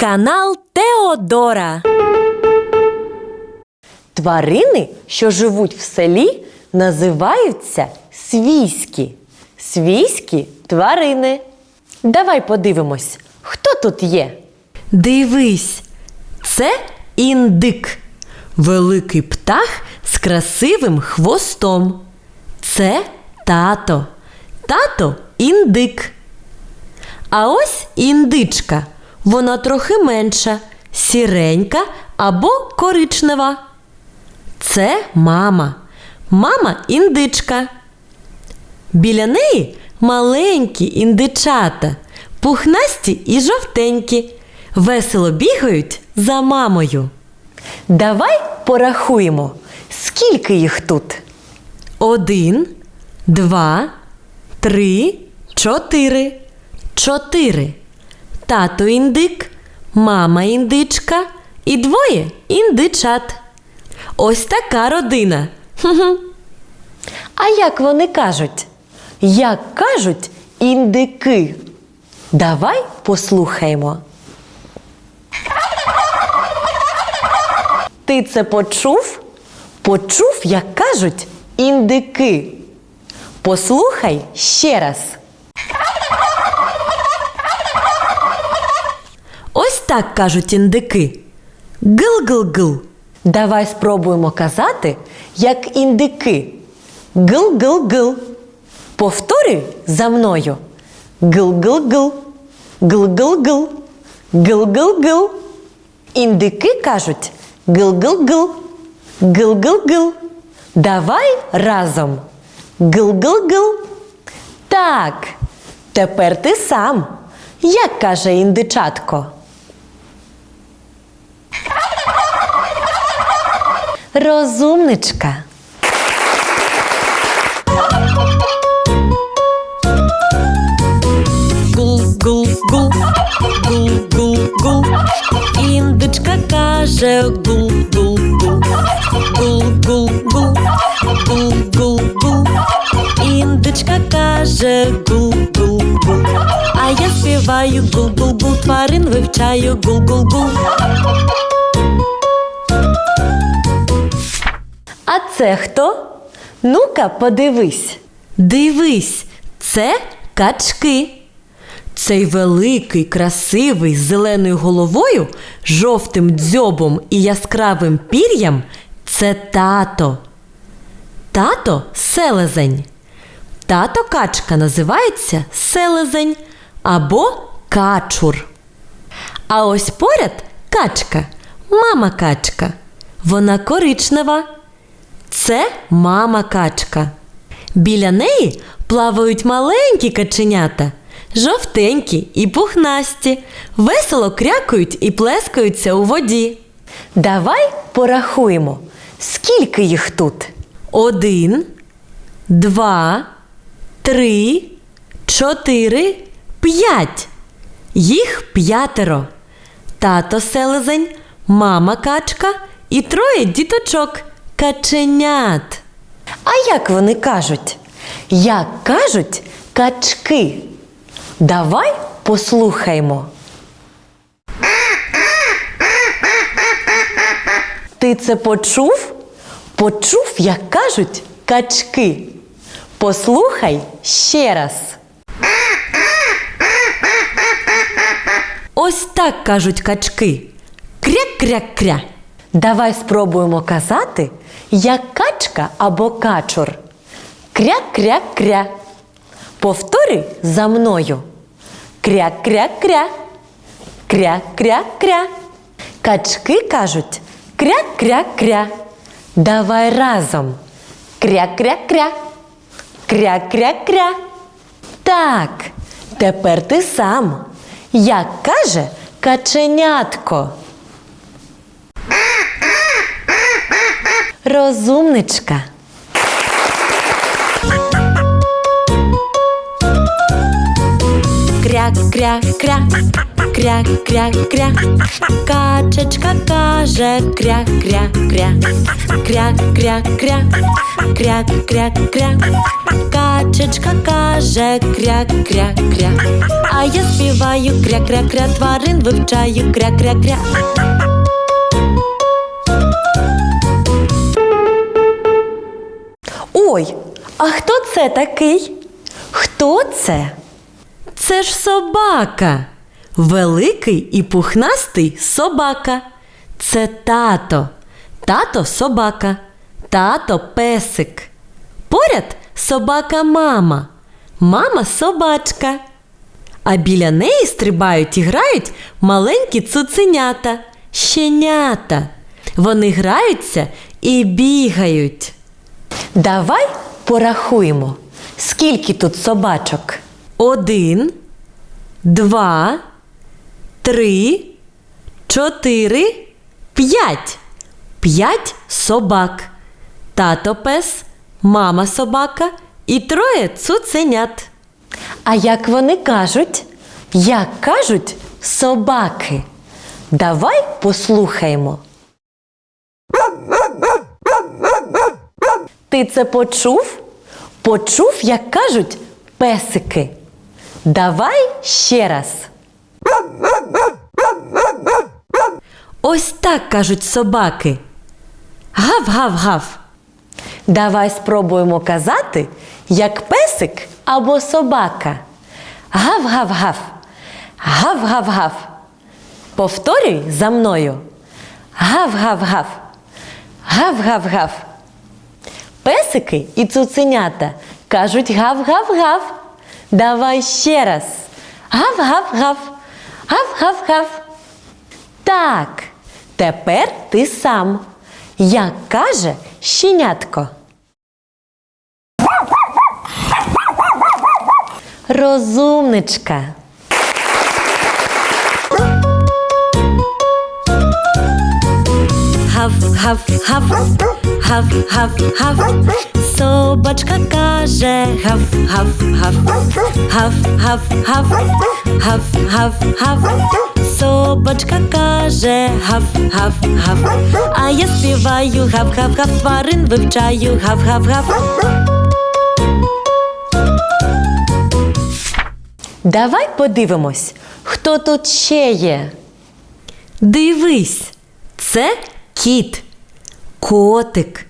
Канал Теодора. Тварини, що живуть в селі, називаються свійські. Свійські тварини. Давай подивимось, хто тут є. Дивись, це індик. Великий птах з красивим хвостом. Це тато. Тато – індик. А ось індичка. Вона трохи менша, сіренька або коричнева. Це мама. Мама – індичка. Біля неї маленькі індичата, пухнасті і жовтенькі. Весело бігають за мамою. Давай порахуємо, скільки їх тут. 1, 2, 3, 4. 4. Тато індик, мама індичка і 2 індичат. Ось така родина. Ху-ху. А як вони кажуть? Як кажуть індики? Давай послухаємо. Ти це почув? Почув, як кажуть індики? Послухай ще раз. Ось так кажуть індики. Гил-гил-гил. Давай спробуємо казати, як індики. Гил-гил-гил. Повторюй за мною. Гил-гил-гил. Гил-гил-гил. Гил-гил-гил. Індики кажуть гил-гил-гил. Гил-гил-гил. Давай разом. Гил-гил-гил. Так, тепер ти сам. Як каже індичатко? Розумничка. Гул-гул-гул. Гул-гул-гул. Індичка каже гул-гул-гул. Гул-гул-гул. Гул-гул-гул. Індичка каже гул-гул-гул. А я співаю гул-гул-гул, тварин вивчаю гул-гул-гул. А це хто? Ну-ка, подивись. Дивись, це качки. Цей великий, красивий, з зеленою головою, жовтим дзьобом і яскравим пір'ям – це тато. Тато – селезень. Тато качка називається селезень або качур. А ось поряд качка, мама качка. Вона коричнева. Це мама качка. Біля неї плавають маленькі каченята, жовтенькі і пухнасті, весело крякають і плескаються у воді. Давай порахуємо, скільки їх тут. 1, 2, 3, 4, 5. Їх 5. Тато селезень, мама качка і 3 діточок – каченят. А як вони кажуть? Як кажуть качки? Давай послухаймо. Ти це почув? Почув, як кажуть качки? Послухай ще раз. Ось так кажуть качки. Кря-кря-кря. Давай спробуємо казати, як качка або качур. Кря-кря-кря. Повторюй за мною. Кря-кря-кря. Кря-кря-кря. Качки кажуть кря-кря-кря. Давай разом. Кря-кря-кря. Кря-кря-кря. Так, тепер ти сам. Як каже каченятко? Розумничка. Кря-кря-кря. кря-кря-кря. Качечка каже кря-кря-кря. Кря-кря-кря. Кря-кря-кря. Качечка каже кря-кря-кря. А я співаю кря-кря-кря, тварин вивчаю кря-кря-кря. Ой, а хто це такий? Хто це? Це ж собака. Великий і пухнастий собака. Це тато. Тато собака. Тато песик. Поряд собака мама. Мама собачка. А біля неї стрибають і грають маленькі цуценята, щенята. Вони граються і бігають. Давай порахуємо, скільки тут собачок. 1, 2, 3, 4, 5. 5 собак. Тато пес, мама собака і 3 цуценят. А як вони кажуть? Як кажуть собаки? Давай послухаємо. Ти це почув? Почув, як кажуть песики? Давай ще раз. Ось так кажуть собаки. Гав-гав-гав. Давай спробуємо казати, як песик або собака. Гав-гав-гав. Гав-гав-гав. Повторюй за мною. Гав-гав-гав. Гав-гав-гав. Песики і цуценята кажуть гав-гав-гав. Давай ще раз. Гав-гав-гав. Гав-гав-гав. Так, тепер ти сам. Як каже щенятко? Розумничка. Гав-гав-гав. Гав-гав-гав. Собачка каже гав-гав-гав. Гав-гав-гав. Гав-гав-гав. Собачка каже гав-гав-гав. А я співаю гав-гав-гав, тварин вивчаю гав-гав-гав. Давай подивимось, хто тут ще є. Дивись, це кіт, котик.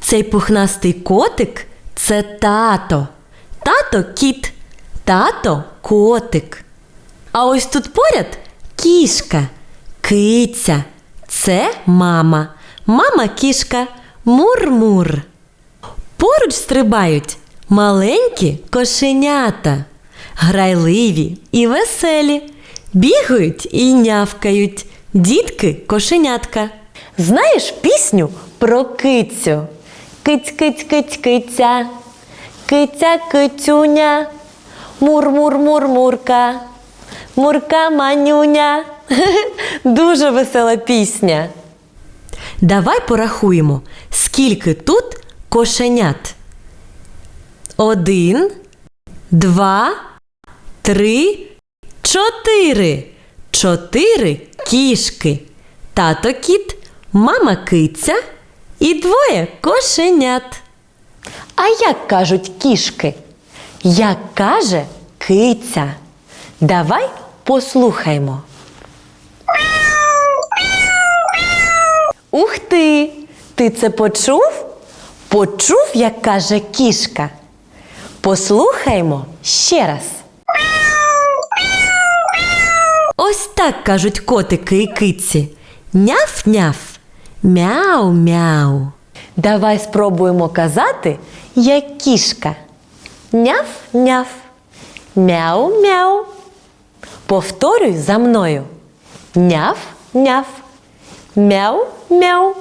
Цей пухнастий котик – це тато. Тато – кіт, тато – котик. А ось тут поряд кішка, киця. Це мама. Мама кішка Мур-мур. Поруч стрибають маленькі кошенята. Грайливі і веселі. Бігають і нявкають. Дітки-кошенятка. Знаєш пісню про кицю? Киць-киць-киць-киця, киця-кицюня, мур-мур-мур-мурка, мурка-манюня. Дуже весела пісня. Давай порахуємо, скільки тут кошенят. 1, 2, 3, 4. 4 кішки. Тато кіт, мама киця і 2 кошенят. А як кажуть кішки? Як каже киця? Давай послухаймо. Ух ти! Ти це почув? Почув, як каже кішка? Послухаймо ще раз. Ось так кажуть котики і киці. Няф-няф, мяу-мяу. Давай спробуємо казати, як кішка. Няф-няф, мяу-мяу. Повторюй за мною. Няф-няф, мяу-мяу.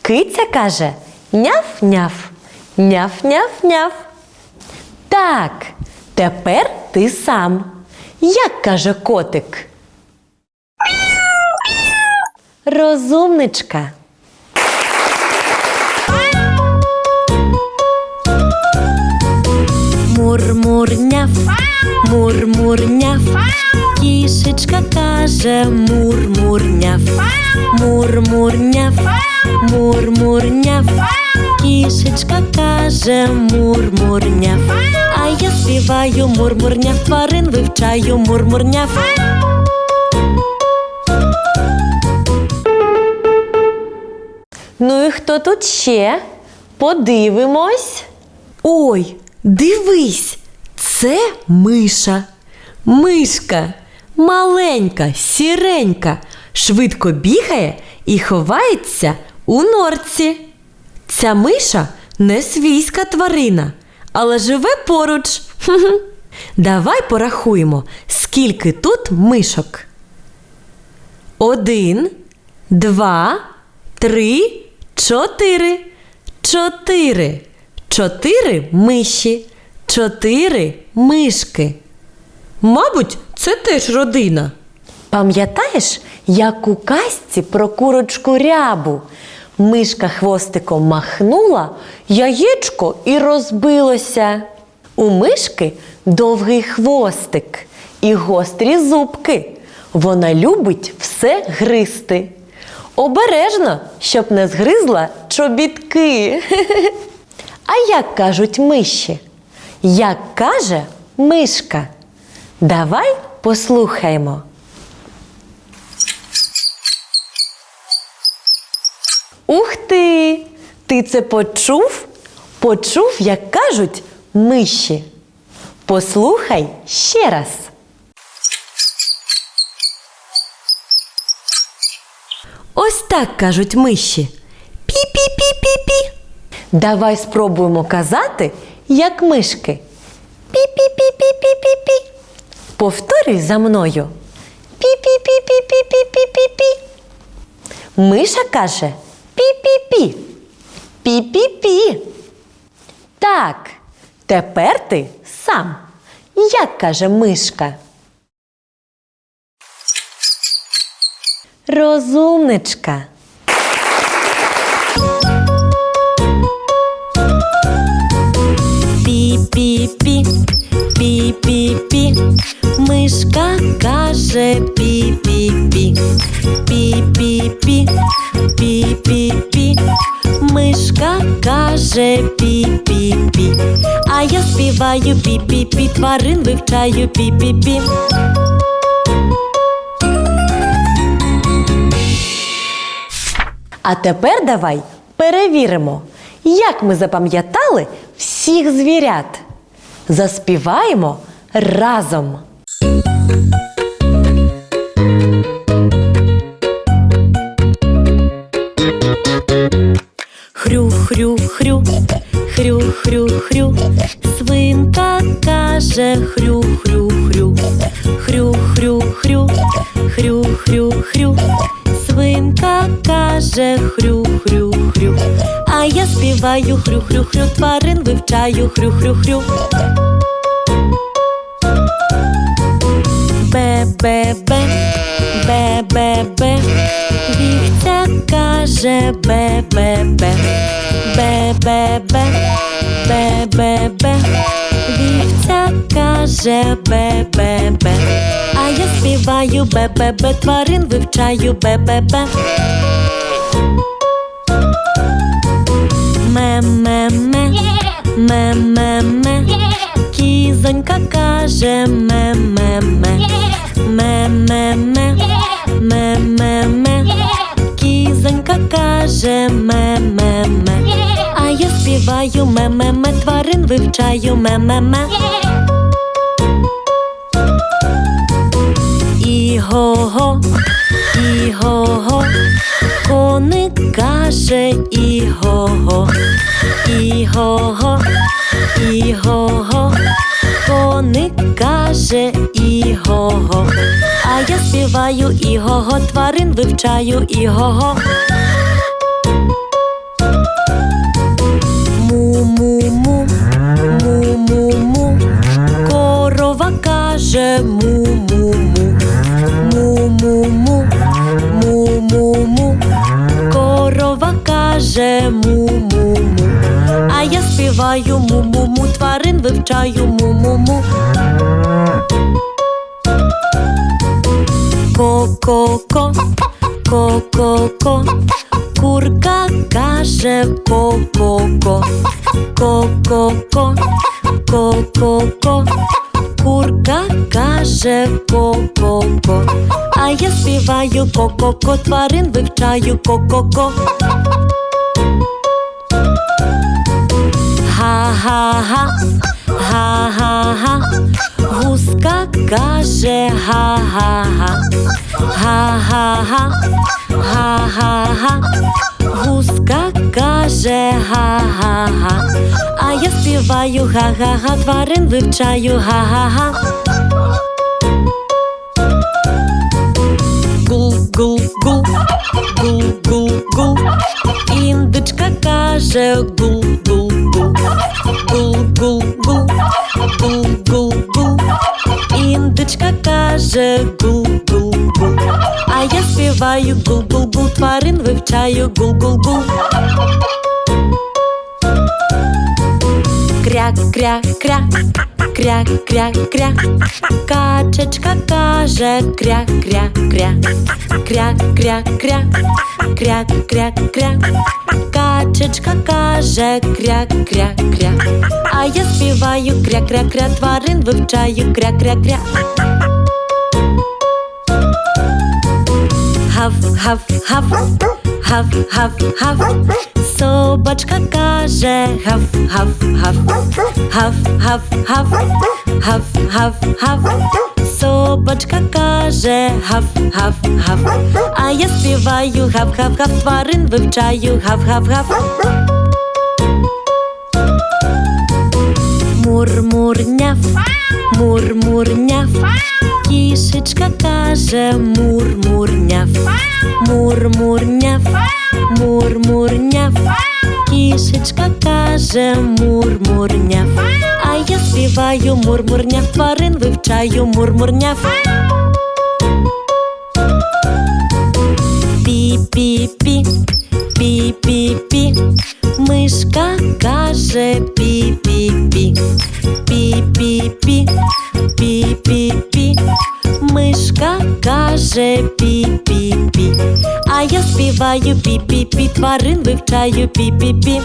Киця каже няф-няф, няф-няф-няф. Так, тепер ти сам. Як каже котик? Розумничка. Мур-мур-няв, мур-мур-няв. Кішечка каже мур-мур-няв. Мур-мур-няв, мур-мур-няв. Кішечка каже мур-мур-няв. А я співаю мур-мур-няв, тварин вивчаю мур-мур-няв. Ну і хто тут ще? Подивимось. Ой, дивись, це миша. Мишка маленька, сіренька, швидко бігає і ховається у норці. Ця миша не свійська тварина, але живе поруч. Хе-хе. Давай порахуємо, скільки тут мишок. 1, 2, 3, 4. 4. 4 миші, 4 мишки. Мабуть, це теж родина. Пам'ятаєш, як у казці про курочку Рябу? Мишка хвостиком махнула, яєчко і розбилося. У мишки довгий хвостик і гострі зубки. Вона любить все гризти. Обережно, щоб не згризла чобітки. А як кажуть миші? Як каже мишка? Давай послухаємо. Ух ти! Ти це почув? Почув, як кажуть миші? Послухай ще раз. Ось так кажуть миші. Пі-пі-пі-пі-пі. Давай спробуємо казати, як мишки. Пі-пі-пі-пі-пі-пі-пі. Повторюй за мною. Пі-пі-пі-пі-пі-пі-пі-пі. Миша каже пі-пі-пі. Пі-пі-пі. Так, тепер ти сам. Як каже мишка? Розумничка. Пі-пі-пі, пі-пі-пі. Мишка каже пі-пі-пі. Пі-пі-пі, пі-пі-пі. Мишка каже пі-пі-пі. А я співаю пі-пі-пі, тварин вивчаю пі-пі-пі. А тепер давай перевіримо, як ми запам'ятали всіх звірят. Заспіваємо разом. Хрю-хрю-хрю, хрю-хрю-хрю. Свинка каже хрю-хрю-хрю. Хрю-хрю-хрю, хрю-хрю-хрю. Свинка каже хрю-хрю-хрю. А я співаю хрю-хрю-хрю, тварин вивчаю хрю-хрю-хрю. Бе-бе-бе, бе-бе-бе. Вівця каже бе-бе-бе. Бе-бе-бе, бе-бе-бе. Вівця каже бе-бе-бе. А я співаю бе-бе-бе, тварин вивчаю бе-бе-бе. Ме-ме-ме, ме-ме-ме. Кізонька каже ме-ме-ме. Ме-ме-ме, ме-ме-ме. Кізонька каже ме-ме-ме. А я співаю ме-ме-ме, тварин вивчаю ме-ме-ме. І-го-го, і-го-го. Коник каже і-го-го. І-го-го, і-го-го. Коник каже і-го-го. А я співаю і-го-го, тварин вивчаю і-го-го. Му-му-му, му-му-му. Корова каже му-му-му. Му-му-му, му-му-му. Корова каже му-му-му. А я співаю співаю му-му-му, тварин вивчаю му-му-му. Ко-ко-ко, ко-ко-ко, курка каже ко-ко-ко. Ко-ко-ко, ко-ко-ко, курка каже ко-ко-ко. А я співаю ко-ко-ко, тварин вивчаю ко-ко-ко. Га-га-га, га-га-га, гуска каже га-га-га. Га-га-га, га-га-га, гуска каже га-га-га. А я співаю га-га-га, тварин вивчаю га-га-га. Гул-гул-гул, гул-гул-гул, індичка каже гул-гул-гул. Гул-гул-гул, гул-гул-гул, індичка каже гул-гул-гул. А я співаю гул-гул-гул, тварин вивчаю гул-гул-гул. Кря-кря-кря, кря-кря-кря, качечка каже кря-кря-кря. Кря-кря-кря, кря-кря-кря, качечка каже кря-кря-кря. А я співаю кря-кря-кря, тварин вивчаю кря-кря-кря. Гав-гав-гав, гав-гав-гав, собачка каже гав-гав-гав. Гав-гав-гав, гав-гав-гав, собачка каже гав-гав-гав. А я співаю гав-гав-гав, тварин вивчаю гав-гав-гав. Мур-мур-няв, мур-мур-няв, кішечка каже мур-мур-няв. Мур-мур-няв, мур-мур-няв, кішечка каже мур-мур-няв. А я співаю мур-мур-няв, тварин вивчаю мур-мур-няв. Пі-пі-пі, пі-пі-пі, мишка каже пі-пі-пі. Пі-пі-пі, пі-пі-пі, мишка каже пі-пі-пі. А я співаю пі-пі-пі, тварин вивчаю пі-пі-пі.